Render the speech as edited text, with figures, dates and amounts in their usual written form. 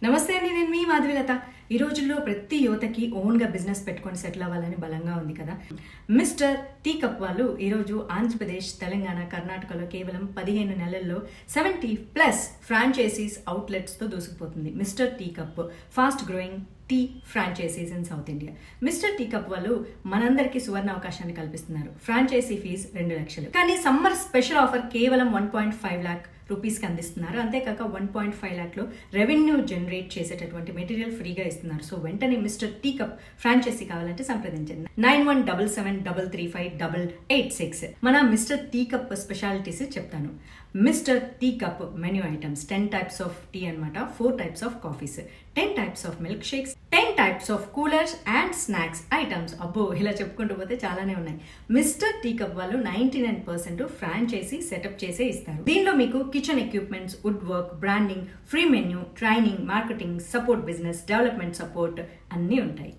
నమస్తే అండి, నేను మీ మాధవిలత. ఈ రోజుల్లో ప్రతి యువతకి ఓన్గా బిజినెస్ పెట్టుకొని సెటిల్ అవ్వాలని బలంగా ఉంది కదా. మిస్టర్ టీ కప్ వాళ్ళు ఈరోజు ఆంధ్రప్రదేశ్, తెలంగాణ, కర్ణాటకలో కేవలం 15 నెలల్లో 70+ ఫ్రాంచైజీస్ అవుట్లెట్స్తో దూసుకుపోతుంది. Mister Tea Cup fast growing tea franchises in South India. Mister Tea Cup వాళ్ళు మనందరికీ సువర్ణ అవకాశాన్ని కల్పిస్తున్నారు. ఫ్రాంచైజీ ఫీజు 2 లక్షలు, కానీ సమ్మర్ స్పెషల్ ఆఫర్ కేవలం 1.5 lakh రూపీస్కి అందిస్తున్నారు. అంతేకాక 1.5 lakh రెవెన్యూ జనరేట్ చేసేటటువంటి మెటీరియల్ ఫ్రీగా ఇస్తున్నారు. సో వెంటనే మిస్టర్ టీ కప్ ఫ్రాంచైజీ కావాలంటే సంప్రదించండి 9177735886. మన మిస్టర్ టీ కప్ స్పెషాలిటీస్ చెప్తాను. Mr Tea Cup menu items 10 types of tea అనమాట, 4 types of coffees, 10 types of milkshakes, 10 types of coolers and snacks items. అబ్బో, ఇలా చెప్పుకుంటూ పోతే చాలానే ఉన్నాయి. మిస్టర్ టీ కప్ వాళ్ళు 99% ఫ్రాంచైజీ సెటప్ చేసే ఇస్తారు. దీనిలో మీకు kitchen equipments, wood work, branding, free menu, training, marketing support, business development support అన్నీ ఉంటాయి.